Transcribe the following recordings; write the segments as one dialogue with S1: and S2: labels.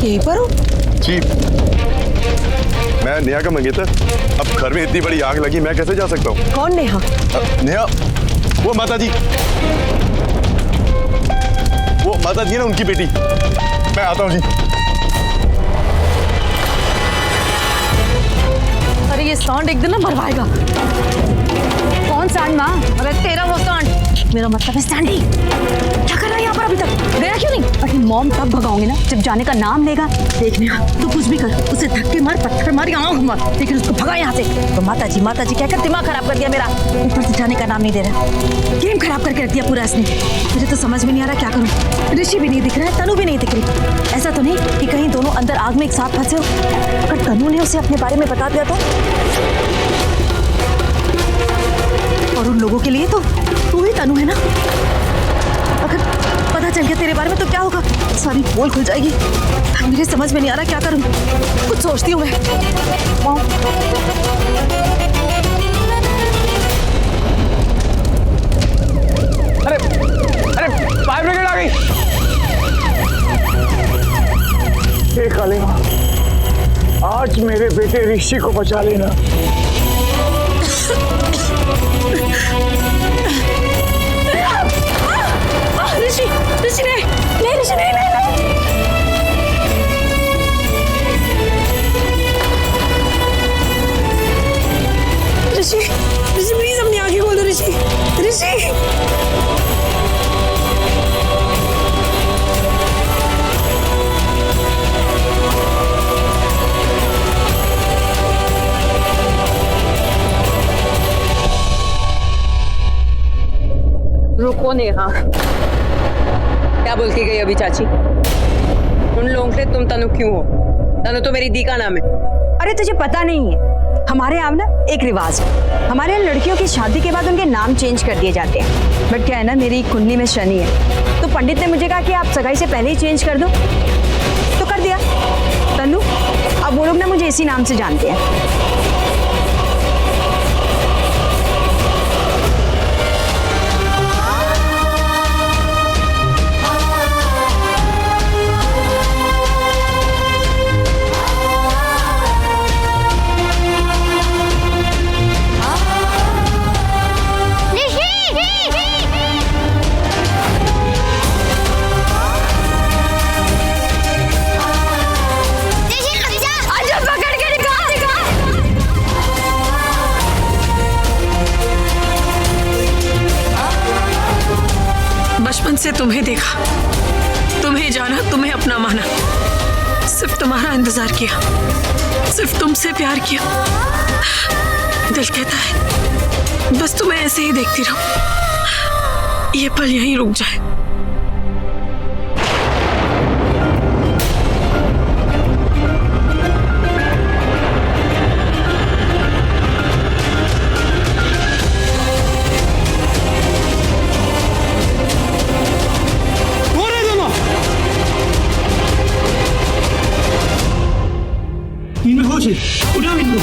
S1: यहीं पर हो?
S2: जी, मैं नेहा का मंगेतर। अब घर में इतनी बड़ी आग लगी, मैं कैसे जा सकता हूँ?
S1: कौन नेहा?
S2: नेहा, वो माता जी, वो माता जी है ना, उनकी बेटी। मैं आता हूँ जी।
S1: अरे ये सांड एक दिन ना मरवाएगा।
S3: कौन सांड माँ? अरे तेरा वो सांड।
S1: मेरा मतलब है सैंडी। क्या कर रहा है यहाँ पर अभी तक? गया क्यों नहीं?
S3: अरे मॉम तब भगाऊंगी ना जब जाने का नाम लेगा।
S1: देखने तू कुछ भी कर, उसे धक्के मार, पत्थर मार या आंख मार, लेकिन उसको भगा यहाँ से। तो माता जी कहकर दिमाग खराब कर दिया मेरा। ऊपर से जाने का नाम नहीं दे रहा, गेम खराब करके रख दिया पूरा इसने। मुझे तो समझ में नहीं आ रहा क्या करूँ। ऋषि भी नहीं दिख रहा है, तनु भी नहीं दिख रही। ऐसा तो नहीं कि कहीं दोनों अंदर आग में एक साथ फंसे हो? अगर तनु ने उसे अपने बारे में बता दिया तो? और उन लोगों के लिए तो तू ही तनु है ना। अगर पता चल गया तेरे बारे में तो क्या होगा? सारी पोल खुल जाएगी। मेरे समझ में नहीं आ रहा क्या करूं। कुछ सोचती हूँ मैं।
S4: अरे अरे फायर ब्रिगेड आ गई। हे काली माँ, आज मेरे बेटे ऋषि को बचा लेना।
S1: ऋषि नहीं, ऋषि नहीं। ऋषि प्लीज अपनी आंखें खोल दो। ऋषि
S3: रुको नेहा, क्या बोल के गई अभी चाची? उन लोगों से तुम तनु क्यों हो? तनु तो मेरी दी का नाम है।
S5: अरे तुझे पता नहीं है, हमारे यहाँ ना एक रिवाज है। हमारे यहाँ लड़कियों की शादी के बाद उनके नाम चेंज कर दिए जाते हैं। बट क्या है ना, मेरी कुंडली में शनि है, तो पंडित ने मुझे कहा कि आप सगाई से पहले ही चेंज कर दो, तो कर दिया। तनु, अब वो लोग ना मुझे इसी नाम से जानते हैं।
S1: बचपन से तुम्हें देखा, तुम्हें जाना, तुम्हें अपना माना, सिर्फ तुम्हारा इंतजार किया, सिर्फ तुमसे प्यार किया। दिल कहता है बस तुम्हें ऐसे ही देखती रहूं, ये पल यहीं रुक जाए।
S4: उठा इनको।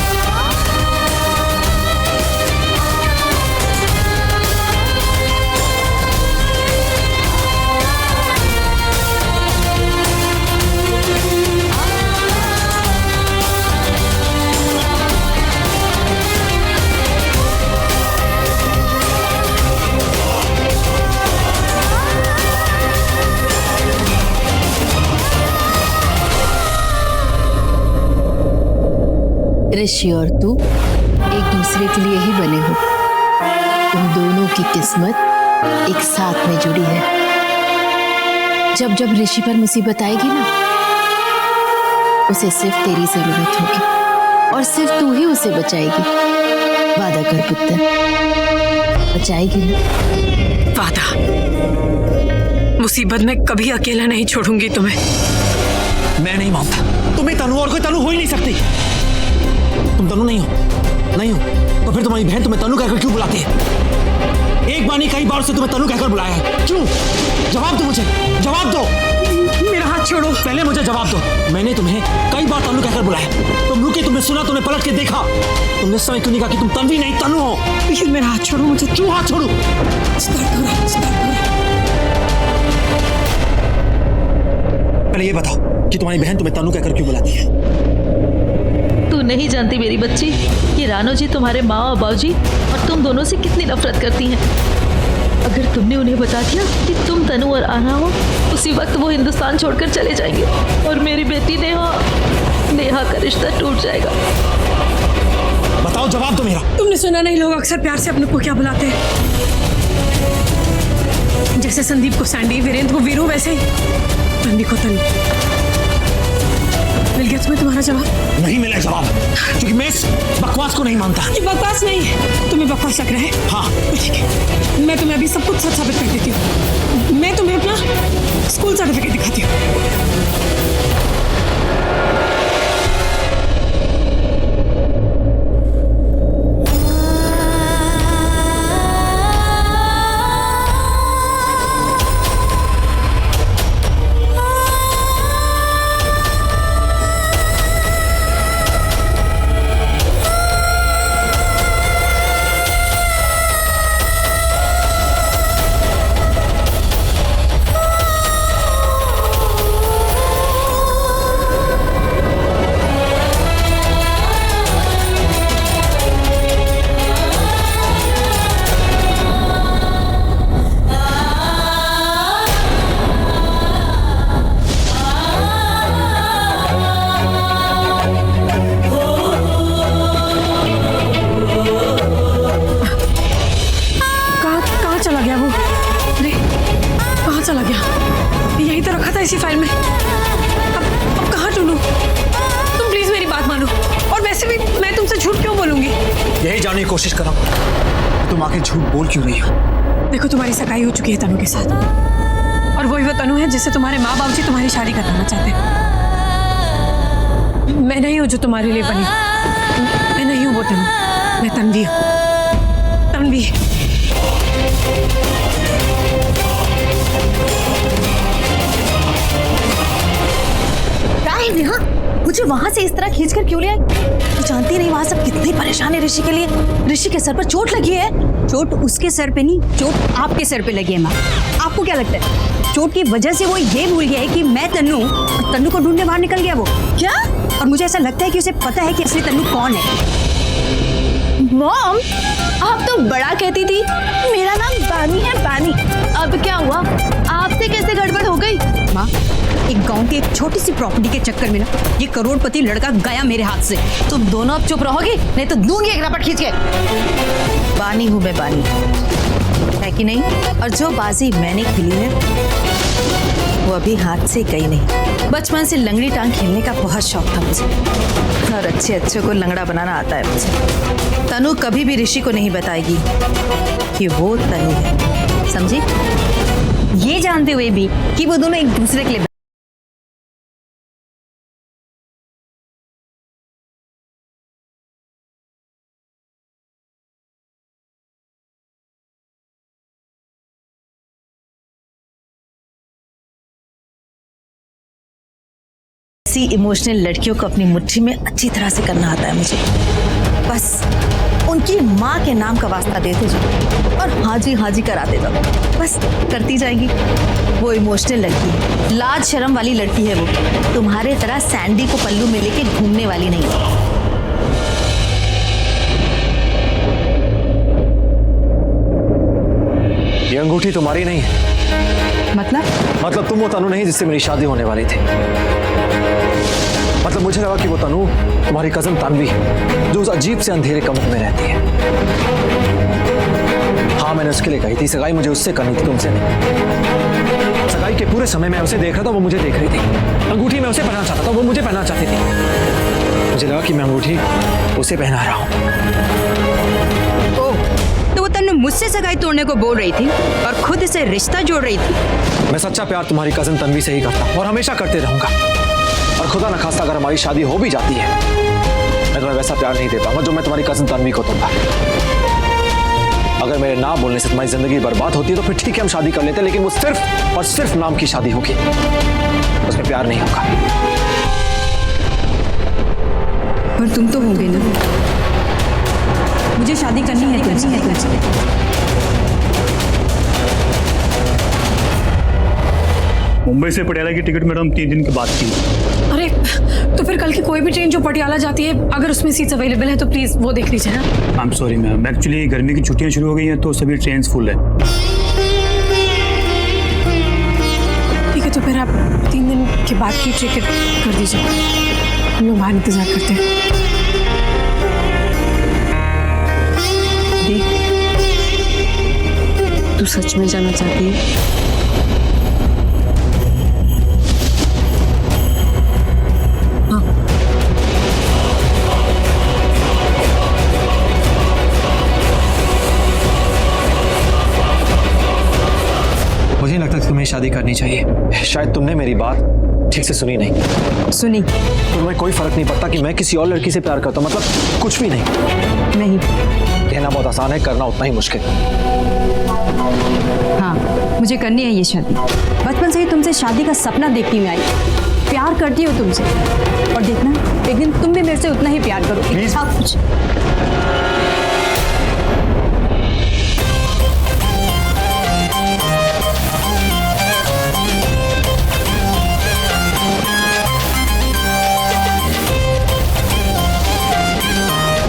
S6: ऋषि और तू एक दूसरे के लिए ही बने हो। तुम दोनों की किस्मत एक साथ में जुड़ी है। जब जब ऋषि पर मुसीबत आएगी ना, उसे सिर्फ तेरी जरूरत होगी और सिर्फ तू ही उसे बचाएगी। वादा कर पुत्र, बचाएगी ना?
S1: वादा। मुसीबत में कभी अकेला नहीं छोड़ूंगी तुम्हें।
S4: मैं नहीं मानता, तुम्हें तनु और कोई तनु हो ही नहीं सकती। तुम तनु नहीं हो, तो फिर तुम्हारी बहन तुम्हें तनु कहकर क्यों बुलाती है? एक बार नहीं कई बार से तुम्हें तनु कहकर बुलाया है, क्यों? जवाब दो मुझे, जवाब दो।
S1: मेरा हाथ छोड़ो।
S4: पहले मुझे जवाब दो। मैंने तुम्हें कई बार तनु कहकर बुलाया, तुम रुके, तुमने सुना, तुमने पलट के देखा, तुमने इस समय क्यों नहीं कहा कि तुम तन्वी नहीं तनु हो?
S1: लेकिन मेरा हाथ छोड़ो मुझे।
S4: क्यों हाथ छोड़ू? पहले ये बताओ कि तुम्हारी बहन तुम्हें तनु कहकर क्यों बुलाती है?
S1: तू नहीं जानती मेरी बच्ची कि रानो जी तुम्हारे माँ और बाबूजी और तुम दोनों से कितनी नफरत करती हैं। अगर तुमने उन्हें बता दिया कि तुम तनु और आना हो, उसी वक्त वो हिंदुस्तान छोड़कर चले जाएंगे और मेरी बेटी नेहा का रिश्ता टूट जाएगा।
S4: बताओ, जवाब दो मेरा।
S5: तुमने सुना नहीं, लोग अक्सर प्यार से अपने को क्या बुलाते हैं? जैसे संदीप को सैंडी, वीरेंद्र को वीरू, वैसे ही तन्वी को तनु। मिल गया तुम्हें तुम्हारा जवाब?
S4: नहीं मिला जवाब, क्योंकि मैं इस बकवास को नहीं मानता।
S5: ये बकवास नहीं है, तुम्हें बकवास लग रहा है?
S4: हाँ।
S5: तो ठीक है, मैं तुम्हें अभी सब कुछ सच साबित कर देती हूँ। मैं तुम्हें अपना स्कूल सर्टिफिकेट दिखाती हूँ। इसी फाइल में। अब कहाँ ढूंढूं? तुम प्लीज मेरी बात मानो। और वैसे भी मैं तुमसे झूठ क्यों बोलूंगी?
S4: यही जानने की कोशिश कर रहा हूँ, तुम आके झूठ बोल क्यों रही हो?
S5: देखो, तुम्हारी सगाई हो चुकी है तनु के साथ, और वही वो तनु है जिससे तुम्हारे माँ बाप जी तुम्हारी शादी कराना चाहते हैं। मैं नहीं हूँ जो तुम्हारे लिए बनी, मैं नहीं हूँ वो तनु, मैं तन्वी हूँ। तन्वी।
S1: नेहा, मुझे वहां से इस तरह खींचकर क्यों ले आई? तू जानती नहीं वहां सब कितनी परेशान है ऋषि के लिए। ऋषि के सर पर चोट लगी है।
S5: चोट उसके सर पे नहीं, चोट आपके सर पे लगी है माँ। आपको क्या लगता है चोट की वजह से वो ये भूल गया है कि मैं तन्नू, और तन्नू को ढूंढने बाहर निकल गया वो?
S1: क्या?
S5: और मुझे ऐसा लगता है कि उसे पता है कि असली तन्नू कौन है।
S1: मॉम, आप तो बड़ा कहती थी मेरा नाम बानी है, बानी। अब क्या हुआ? आपसे कैसे गड़बड़ हो गई?
S5: माँ, एक गांव की एक छोटी सी प्रॉपर्टी के चक्कर में ना ये करोड़पति लड़का गया मेरे हाथ से।
S1: तुम दोनों अब चुप रहोगी, नहीं तो दूंगी एक रपट खींच के। बानी हूँ मैं, बानी है कि नहीं? और जो बाजी मैंने खेली है वो अभी हाथ से गई नहीं। बचपन से लंगड़ी टांग खेलने का बहुत शौक था मुझे, और अच्छे अच्छे को लंगड़ा बनाना आता है मुझे। तनु कभी भी ऋषि को नहीं बताएगी कि वो तनु है, समझी?
S5: ये जानते हुए भी कि वो दोनों एक दूसरे के लिए
S1: ऐसी इमोशनल लड़कियों को अपनी मुट्ठी में अच्छी तरह से करना आता है मुझे। बस उनकी माँ के नाम का वास्ता देते जाओ और हाँ जी कराते जाओ, बस करती जाएगी। वो इमोशनल लड़की है, लाज शर्म वाली लड़की है वो। तुम्हारे तरह सैंडी को पल्लू में लेके घूमने वाली नहीं है।
S4: ये अंगूठी तुम्हारी नहीं है। मतलब तुम वो तनु नहीं जिससे मेरी शादी होने वाली थी। मतलब मुझे लगा कि वो तनु तुम्हारी कजन तन्वी है, जो उस अजीब से अंधेरे कमरे में रहती है। हाँ, मैंने उसके लिए कही थी सगाई मुझे उससे करनी थी, तुमसे नहीं। सगाई के पूरे समय मैं उसे देख रहा था, वो मुझे देख रही थी। अंगूठी मैं उसे पहनना चाहता था, वो मुझे पहनना चाहती थी। मुझे लगा कि मैं अंगूठी उसे पहना रहा हूँ।
S5: तो वो तन्नू मुझसे सगाई तोड़ने को बोल रही थी और खुद इसे रिश्ता जोड़ रही थी।
S4: मैं सच्चा प्यार तुम्हारी कजन तन्वी से ही करता हूँ और हमेशा करते रहूंगा। और खुदा न खास्ता अगर हमारी शादी हो भी जाती है, मैं तुम्हें वैसा प्यार नहीं दे पाऊंगा जो मैं तुम्हारी कजन तन्वी को दूंगा। अगर मेरे ना बोलने से तुम्हारी जिंदगी बर्बाद होती है तो फिर ठीक है, हम शादी कर लेते हैं, लेकिन वो सिर्फ और सिर्फ नाम की शादी होगी, उसमें प्यार नहीं होगा।
S5: पर तुम तो होगे ना? मुझे शादी करनी है तुमसे।
S7: मुंबई से पटियाला की टिकट मैडम 3 दिन के बाद की।
S8: अरे तो फिर कल की कोई भी ट्रेन जो पटियाला जाती है, अगर उसमें सीट्स अवेलेबल है तो प्लीज वो देख लीजिए ना।
S7: I am sorry ma'am, actually गर्मी की छुट्टियां शुरू हो गई हैं तो सभी ट्रेन फुल है।
S8: ठीक है, तो फिर आप 3 दिन के बाद की टिकट कर दीजिए, हम लोग बाहर इंतजार करते हैं।
S5: देख, तू सच में जाना चाहती है?
S4: मुझे नहीं लगता कि तुम्हें शादी करनी चाहिए। शायद तुमने मेरी बात ठीक से सुनी नहीं।
S5: सुनी।
S4: तुम्हें कोई फर्क नहीं पड़ता कि मैं किसी और लड़की से प्यार करता हूँ, मतलब कुछ भी नहीं।
S5: नहीं।
S4: कहना बहुत आसान है, करना उतना ही मुश्किल।
S5: हाँ, मुझे करनी है ये शादी। बचपन से ही तुमसे शादी का सपना देखती मैं आई। प्यार करती हो तुमसे, और देखना एक दिन तुम भी मेरे से उतना ही प्यार करोगे।
S4: Please.
S5: सब कुछ।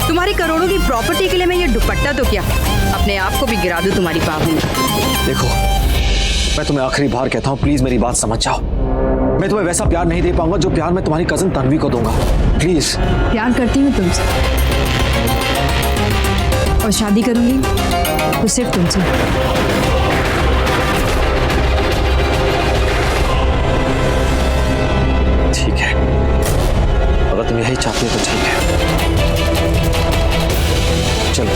S5: तुम्हारी करोड़ों की प्रॉपर्टी के लिए मैं ये दुपट्टा तो क्या, अपने आप को भी गिरा दूं तुम्हारी पाव में।
S4: देखो, मैं तुम्हें आखिरी बार कहता हूँ, प्लीज मेरी बात समझ जाओ। मैं तुम्हें वैसा प्यार नहीं दे पाऊंगा जो प्यार मैं तुम्हारी कजन तन्वी को दूंगा। प्लीज।
S5: प्यार करती हूँ तुमसे, और शादी करूंगी तो सिर्फ तुमसे।
S4: ठीक है, अगर तुम यही चाहती हो तो ठीक है। चलो।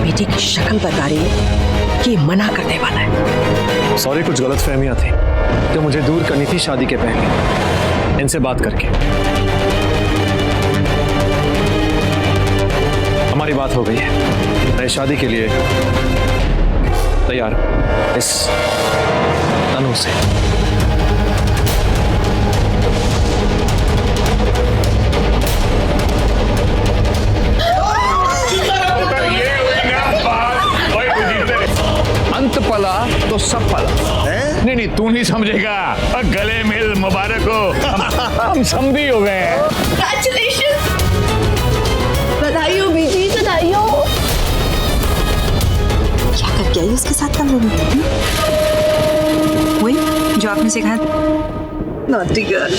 S1: बेटे की शक्ल बता रही है कि मना करने वाला है।
S4: सॉरी, कुछ गलतफहमियां थी जो मुझे दूर करनी थी शादी के पहले, इनसे बात करके। हमारी बात हो गई है, मैं शादी के लिए तैयार हूं इस तनु से।
S9: अंत पला तो सब पला। नहीं तू नहीं समझेगा। गले मिल मुबारक हो, हम समधी हो गए हैं।
S1: बधाई हो बेटी, बधाई हो। क्या करके आई उसके साथ तुम लोग?
S5: वही जो आपने सिखाया।
S1: Naughty girl.